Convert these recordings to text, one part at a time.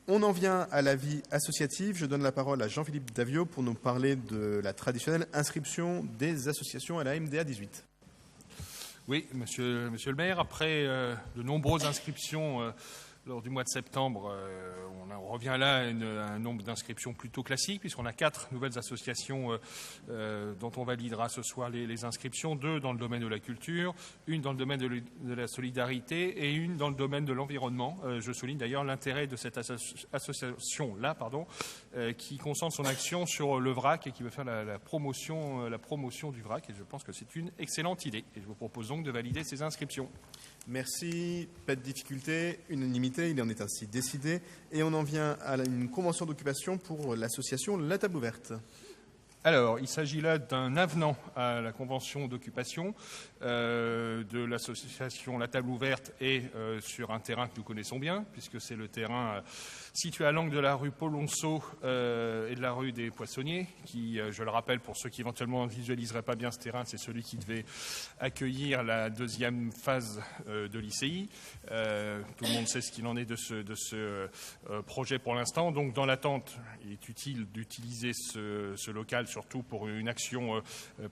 On en vient à la vie associative. Je donne la parole à Jean-Philippe Davio pour nous parler de la traditionnelle inscription des associations à la MDA 18. Oui, monsieur le maire, après de nombreuses inscriptions lors du mois de septembre, on revient là à un nombre d'inscriptions plutôt classique, puisqu'on a 4 nouvelles associations dont on validera ce soir les inscriptions, 2 dans le domaine de la culture, une dans le domaine de la solidarité et une dans le domaine de l'environnement. Je souligne d'ailleurs l'intérêt de cette association-là, qui concentre son action sur le vrac et qui veut faire la promotion du vrac. Et je pense que c'est une excellente idée. Et je vous propose donc de valider ces inscriptions. Merci. Pas de difficulté, unanimité, il en est ainsi décidé. Et on en vient à une convention d'occupation pour l'association La Table Ouverte. Alors, il s'agit là d'un avenant à la convention d'occupation de l'association La Table Ouverte et sur un terrain que nous connaissons bien, puisque c'est le terrain situé à l'angle de la rue Polonceau et de la rue des Poissonniers, qui, je le rappelle pour ceux qui éventuellement ne visualiseraient pas bien ce terrain, c'est celui qui devait accueillir la deuxième phase de l'ICI. Tout le monde sait ce qu'il en est de ce projet pour l'instant. Donc, dans l'attente, il est utile d'utiliser ce local, surtout pour une action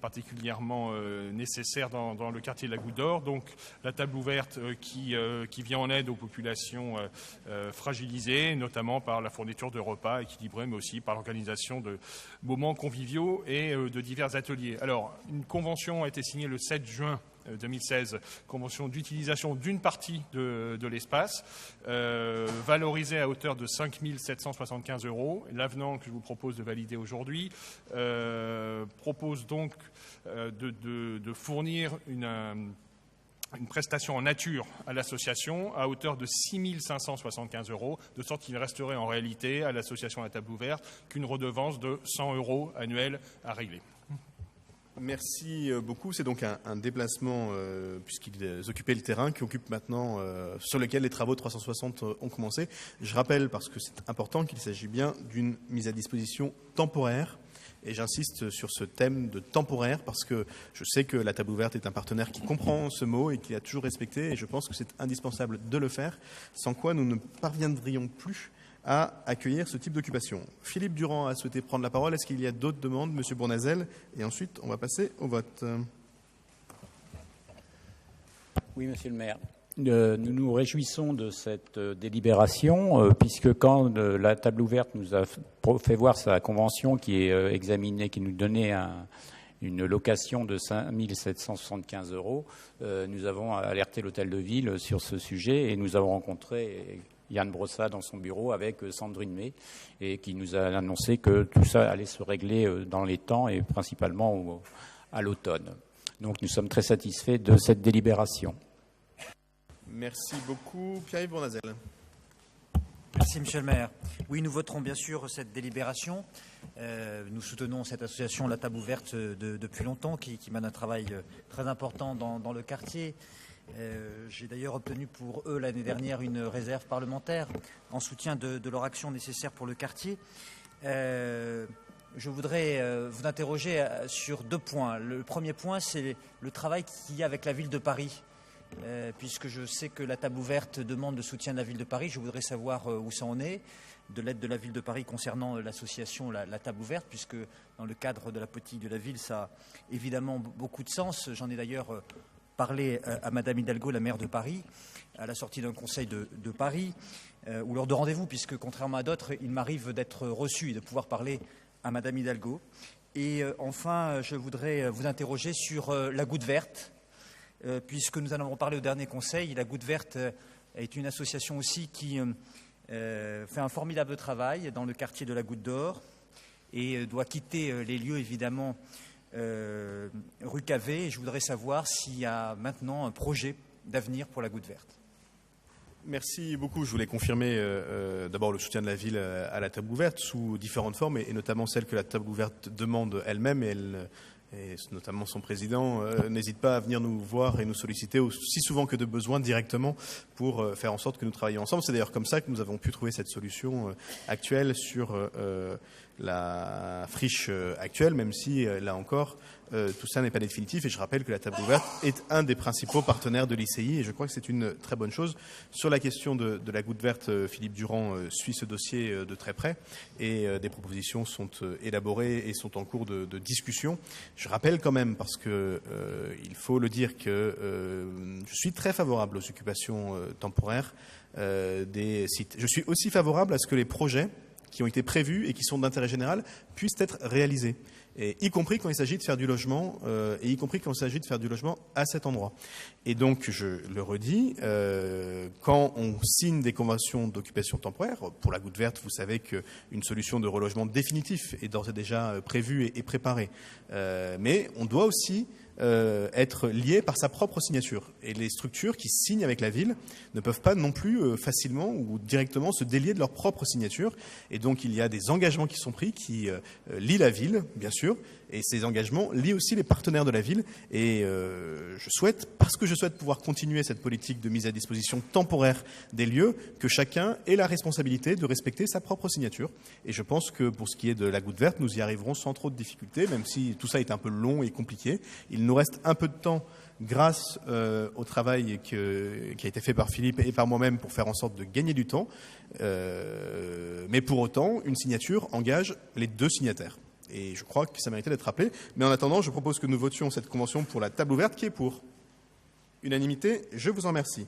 particulièrement nécessaire dans le quartier de la Goutte d'Or. Donc la table ouverte qui vient en aide aux populations fragilisées, notamment par la fourniture de repas équilibrés, mais aussi par l'organisation de moments conviviaux et de divers ateliers. Alors, une convention a été signée le 7 juin 2016, convention d'utilisation d'une partie de l'espace, valorisée à hauteur de 5 775 €. L'avenant que je vous propose de valider aujourd'hui propose donc de fournir une prestation en nature à l'association à hauteur de 6 575 €, de sorte qu'il ne resterait en réalité à l'association à la table ouverte qu'une redevance de 100 € annuels à régler. Merci beaucoup. C'est donc un déplacement, puisqu'ils occupaient le terrain, qui occupe maintenant, sur lequel les travaux 360 ont commencé. Je rappelle, parce que c'est important, qu'il s'agit bien d'une mise à disposition temporaire. Et j'insiste sur ce thème de temporaire, parce que je sais que la table ouverte est un partenaire qui comprend ce mot et qui a toujours respecté. Et je pense que c'est indispensable de le faire, sans quoi nous ne parviendrions plus à accueillir ce type d'occupation. Philippe Durand a souhaité prendre la parole. Est-ce qu'il y a d'autres demandes, Monsieur Bournazel? Et ensuite, on va passer au vote. Oui, Monsieur le maire. Nous nous réjouissons de cette délibération, puisque quand la table ouverte nous a fait voir sa convention qui est examinée, qui nous donnait une location de 5 775 €, nous avons alerté l'hôtel de ville sur ce sujet et nous avons rencontré Yann Brossat dans son bureau avec Sandrine May, et qui nous a annoncé que tout ça allait se régler dans les temps et principalement à l'automne. Donc nous sommes très satisfaits de cette délibération. Merci beaucoup. Pierre-Yves Bournazel. Merci, Monsieur le maire. Oui, nous voterons bien sûr cette délibération. Nous soutenons cette association La Table Ouverte depuis longtemps, qui mène un travail très important dans le quartier. J'ai d'ailleurs obtenu pour eux l'année dernière une réserve parlementaire en soutien de leur action nécessaire pour le quartier. Je voudrais vous interroger sur 2 points. Le premier point, c'est le travail qu'il y a avec la ville de Paris. Puisque je sais que la table ouverte demande le soutien de la ville de Paris, je voudrais savoir où ça en est, de l'aide de la ville de Paris concernant l'association la table ouverte, puisque dans le cadre de la politique de la ville, ça a évidemment beaucoup de sens. J'en ai d'ailleurs parlé à Madame Hidalgo, la maire de Paris, à la sortie d'un conseil de Paris, ou lors de rendez-vous, puisque contrairement à d'autres, il m'arrive d'être reçu et de pouvoir parler à Madame Hidalgo. Et enfin, je voudrais vous interroger sur la Goutte Verte, puisque nous en avons parlé au dernier conseil. La Goutte Verte est une association aussi qui fait un formidable travail dans le quartier de la Goutte d'Or et doit quitter les lieux, évidemment, rue Cavé. Et je voudrais savoir s'il y a maintenant un projet d'avenir pour la Goutte Verte. Merci beaucoup. Je voulais confirmer d'abord le soutien de la ville à la table ouverte sous différentes formes, et notamment celle que la table ouverte demande elle-même, et et notamment son président, n'hésite pas à venir nous voir et nous solliciter aussi souvent que de besoin directement pour faire en sorte que nous travaillions ensemble. C'est d'ailleurs comme ça que nous avons pu trouver cette solution actuelle sur la friche actuelle, même si, là encore, tout ça n'est pas définitif. Et je rappelle que la table ouverte est un des principaux partenaires de l'ICI, et je crois que c'est une très bonne chose. Sur la question de la goutte verte, Philippe Durand suit ce dossier de très près, et des propositions sont élaborées et sont en cours de discussion. Je rappelle quand même, parce que il faut le dire, que je suis très favorable aux occupations temporaires des sites. Je suis aussi favorable à ce que les projets qui ont été prévus et qui sont d'intérêt général puissent être réalisés, et y compris quand il s'agit de faire du logement, et y compris quand il s'agit de faire du logement à cet endroit. Et donc, je le redis, quand on signe des conventions d'occupation temporaire, pour la goutte verte, vous savez qu'une solution de relogement définitif est d'ores et déjà prévue et préparée. Mais on doit aussi être lié par sa propre signature. Et les structures qui signent avec la ville ne peuvent pas non plus facilement ou directement se délier de leur propre signature. Et donc il y a des engagements qui sont pris qui lient la ville, bien sûr, et ces engagements lient aussi les partenaires de la ville. Et je souhaite, parce que je souhaite pouvoir continuer cette politique de mise à disposition temporaire des lieux, que chacun ait la responsabilité de respecter sa propre signature. Et je pense que pour ce qui est de la goutte verte, nous y arriverons sans trop de difficultés, même si tout ça est un peu long et compliqué. Il nous reste un peu de temps grâce au travail qui a été fait par Philippe et par moi-même pour faire en sorte de gagner du temps. Mais pour autant, une signature engage les deux signataires. Et je crois que ça méritait d'être rappelé. Mais en attendant, je propose que nous votions cette convention pour la table ouverte qui est pour. Unanimité, je vous en remercie.